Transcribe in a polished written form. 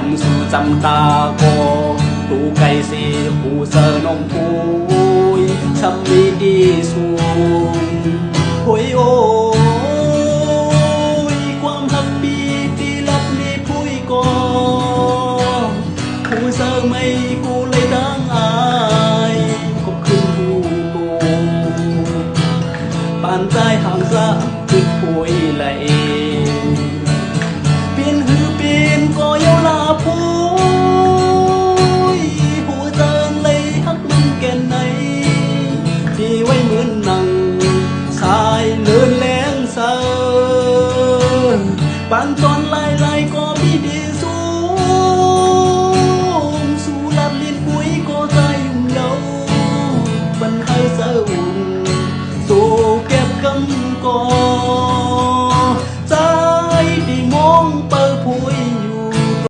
ขันสู่จำตาโกตูไก่สีหูเสอนมพูยช้ำมีอีสูงโอ้ยโอ้ยความหักปีที่ลับนี้พุยก่อหูเสอไม่กูเลยดังอายก็คือหูโกปานใจห่างซะคือพุยไหลเปลี่ยนหือเปลี่ยนก็เยาลาพู